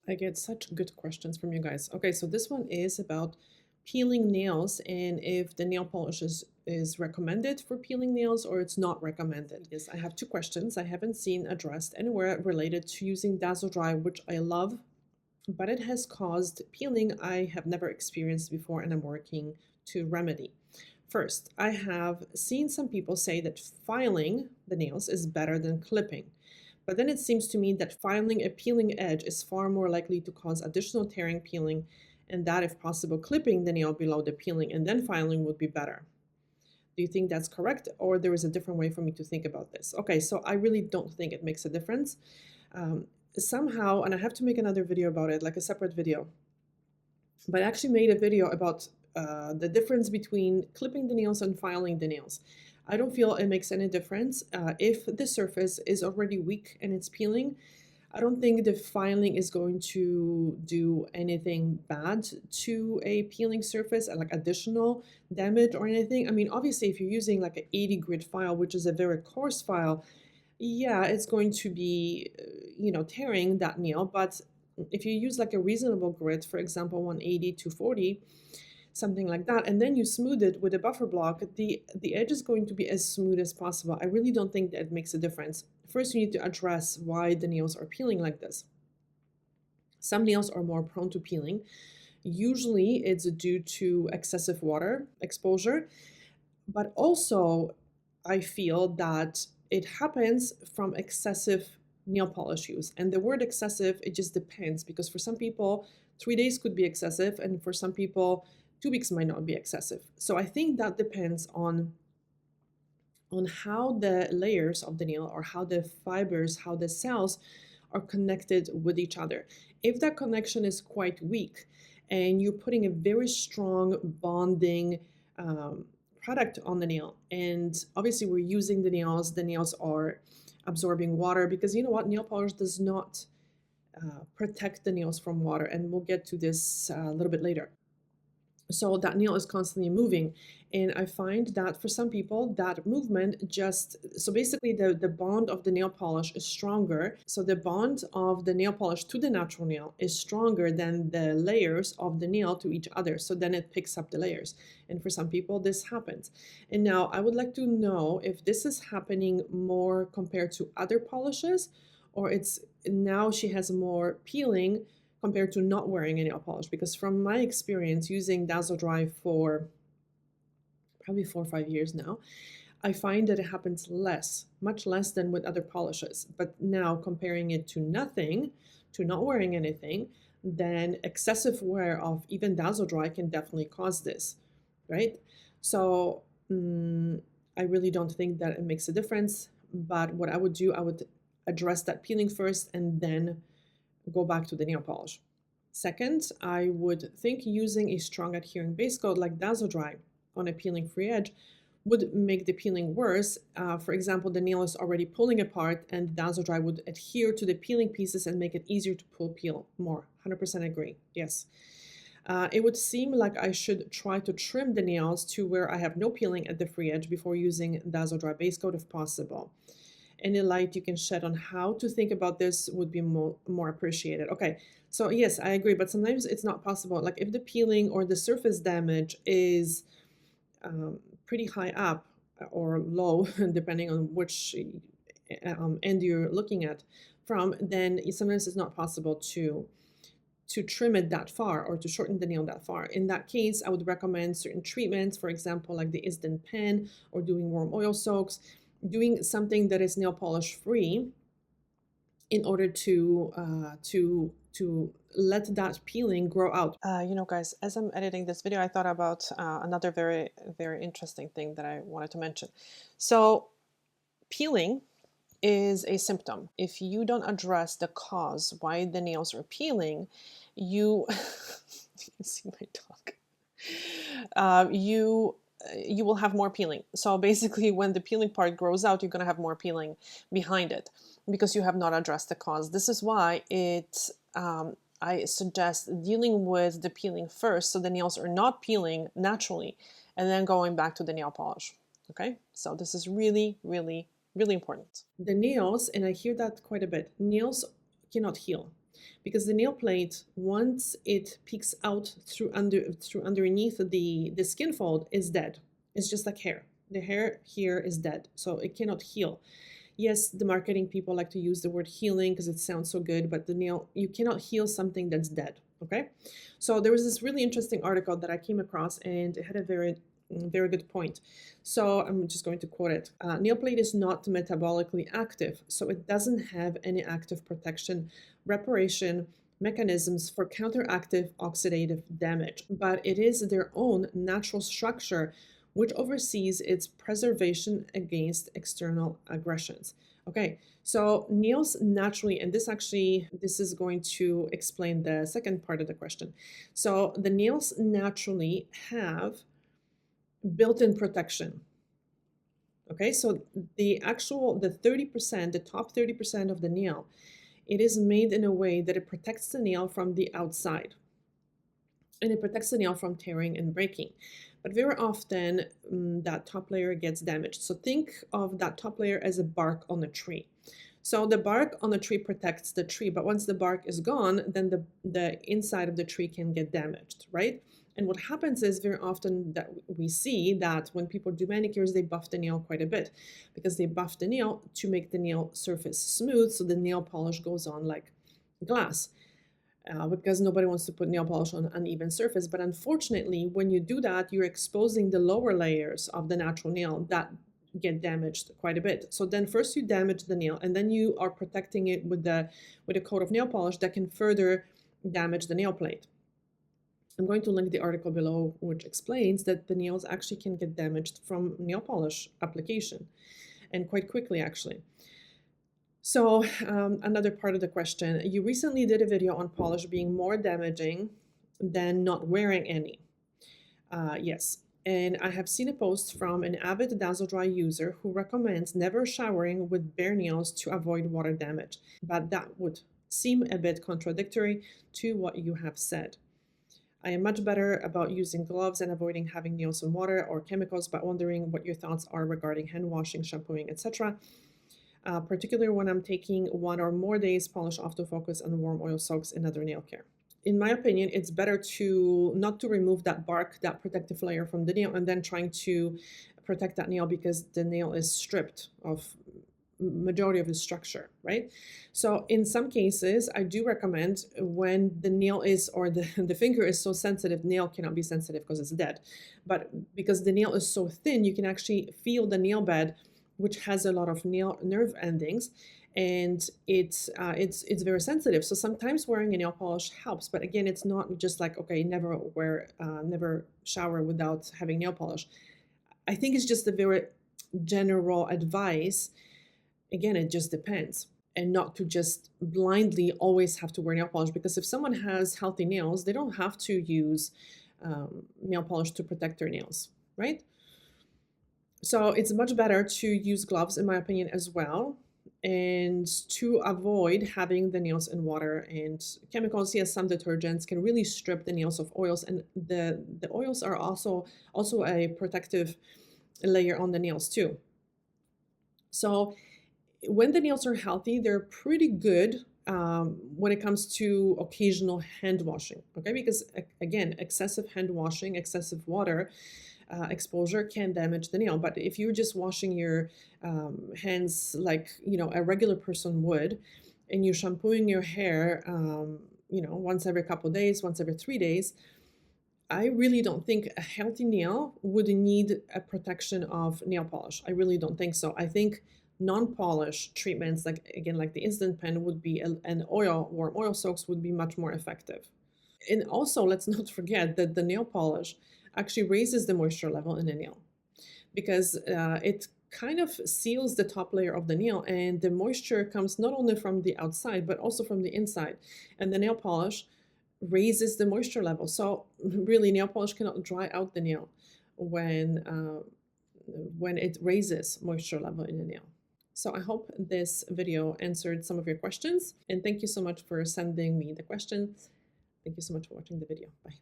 I get such good questions from you guys. Okay, so this one is about peeling nails and if the nail polish is recommended for peeling nails or it's not recommended. Yes, I have two questions I haven't seen addressed anywhere related to using Dazzle Dry, which I love, but it has caused peeling I have never experienced before and I'm working to remedy. First, I have seen some people say that filing the nails is better than clipping. But then it seems to me that filing a peeling edge is far more likely to cause additional tearing, peeling, and that if possible, clipping the nail below the peeling and then filing would be better. Do you think that's correct, or there is a different way for me to think about this? Okay, so I really don't think it makes a difference. Somehow, and I have to make another video about it, like a separate video, but I actually made a video about the difference between clipping the nails and filing the nails. I don't feel it makes any difference. If the surface is already weak and it's peeling, I don't think the filing is going to do anything bad to a peeling surface, like additional damage or anything. I mean, obviously, if you're using like an 80 grit file, which is a very coarse file, yeah, it's going to be, tearing that nail. But if you use like a reasonable grit, for example, 180, 240, something like that, and then you smooth it with a buffer block, the edge is going to be as smooth as possible. I really don't think that makes a difference. First, you need to address why the nails are peeling like this. Some nails are more prone to peeling. Usually it's due to excessive water exposure, but also I feel that it happens from excessive nail polish use. And the word excessive, it just depends, because for some people 3 days could be excessive, and for some people 2 weeks might not be excessive. So I think that depends on how the layers of the nail, or how the fibers, how the cells are connected with each other. If that connection is quite weak and you're putting a very strong bonding product on the nail, and obviously we're using the nails are absorbing water, because you know what, nail polish does not protect the nails from water, and we'll get to this a little bit later. So that nail is constantly moving, and I find that for some people that movement just, so basically the bond of the nail polish is stronger, so the bond of the nail polish to the natural nail is stronger than the layers of the nail to each other, so then it picks up the layers, and for some people this happens. And now I would like to know if this is happening more compared to other polishes, or it's now she has more peeling compared to not wearing any nail polish. Because from my experience using Dazzle Dry for probably 4 or 5 years now, I find that it happens less, much less than with other polishes. But now comparing it to nothing, to not wearing anything, then excessive wear of even Dazzle Dry can definitely cause this, right? So I really don't think that it makes a difference. But what I would do, I would address that peeling first and then go back to the nail polish. Second, I would think using a strong adhering base coat like Dazzle Dry on a peeling free edge would make the peeling worse. For example, the nail is already pulling apart, and Dazzle Dry would adhere to the peeling pieces and make it easier to peel more. 100% agree, yes. It would seem like I should try to trim the nails to where I have no peeling at the free edge before using Dazzle Dry base coat if possible. Any light you can shed on how to think about this would be more appreciated. Okay, so yes, I agree, but sometimes it's not possible. Like if the peeling or the surface damage is pretty high up or low, depending on which end you're looking at from, then sometimes it's not possible to trim it that far or to shorten the nail that far. In that case, I would recommend certain treatments, for example, like the Isden pen or doing warm oil soaks, doing something that is nail polish free in order to let that peeling grow out. Guys, as I'm editing this video, I thought about another very, very interesting thing that I wanted to mention. So peeling is a symptom. If you don't address the cause why the nails are peeling, you see my dog. You will have more peeling. So basically, when the peeling part grows out, you're going to have more peeling behind it because you have not addressed the cause. This is why I suggest dealing with the peeling first, so the nails are not peeling naturally, and then going back to the nail polish. Okay, so this is really, really, really important. The nails, and I hear that quite a bit, nails cannot heal. because the nail plate, once it peeks out through underneath the skin fold, is dead. It's just like hair. The hair here is dead, so it cannot heal. Yes, the marketing people like to use the word healing because it sounds so good, but the nail, you cannot heal something that's dead, okay? So there was this really interesting article that I came across, and it had a very good point. So I'm just going to quote it. Nail plate is not metabolically active, so it doesn't have any active protection, reparation mechanisms for counteractive oxidative damage, but it is their own natural structure which oversees its preservation against external aggressions. Okay, so nails naturally, and this is going to explain the second part of the question. So the nails naturally have built-in protection. Okay, so the 30%, the top 30% of the nail, it is made in a way that it protects the nail from the outside, and it protects the nail from tearing and breaking. But very often that top layer gets damaged. So think of that top layer as a bark on a tree. So the bark on the tree protects the tree, but once the bark is gone, then the inside of the tree can get damaged, right? And what happens is very often that we see that when people do manicures, they buff the nail quite a bit because they buff the nail to make the nail surface smooth, so the nail polish goes on like glass. Because nobody wants to put nail polish on an uneven surface. But unfortunately, when you do that, you're exposing the lower layers of the natural nail that get damaged quite a bit. So then first you damage the nail, and then you are protecting it with a coat of nail polish that can further damage the nail plate. I'm going to link the article below, which explains that the nails actually can get damaged from nail polish application, and quite quickly actually. So another part of the question, you recently did a video on polish being more damaging than not wearing any. Yes, and I have seen a post from an avid Dazzle Dry user who recommends never showering with bare nails to avoid water damage, but that would seem a bit contradictory to what you have said. I am much better about using gloves and avoiding having nails in water or chemicals, but wondering what your thoughts are regarding hand washing, shampooing, etc. Particularly when I'm taking 1 or more days polish off to focus on warm oil soaks and other nail care. In my opinion, it's better to not to remove that bark, that protective layer from the nail, and then trying to protect that nail because the nail is stripped of majority of its structure, right? So in some cases, I do recommend when the nail is, or the finger is so sensitive, nail cannot be sensitive because it's dead, but because the nail is so thin, you can actually feel the nail bed, which has a lot of nerve endings, and it's very sensitive. So sometimes wearing a nail polish helps, but again, it's not just like, okay, never shower without having nail polish. I think it's just a very general advice. Again, it just depends, and not to just blindly always have to wear nail polish, because if someone has healthy nails, they don't have to use nail polish to protect their nails, right? So it's much better to use gloves, in my opinion, as well, and to avoid having the nails in water and chemicals. Yes, some detergents can really strip the nails of oils, and the oils are also a protective layer on the nails too. So when the nails are healthy, they're pretty good when it comes to occasional hand washing, okay? Because again, excessive hand washing, excessive water exposure can damage the nail. But if you're just washing your hands like, you know, a regular person would, and you're shampooing your hair, you know, once every couple of days, once every 3 days, I really don't think a healthy nail would need a protection of nail polish. I really don't think so. I think non-polish treatments, like again, like the instant pen, would be warm oil soaks would be much more effective. And also, let's not forget that the nail polish actually raises the moisture level in the nail, because it kind of seals the top layer of the nail, and the moisture comes not only from the outside but also from the inside, and the nail polish raises the moisture level. So really, nail polish cannot dry out the nail when it raises moisture level in the nail. So I hope this video answered some of your questions, and thank you so much for sending me the questions. Thank you so much for watching the video. Bye.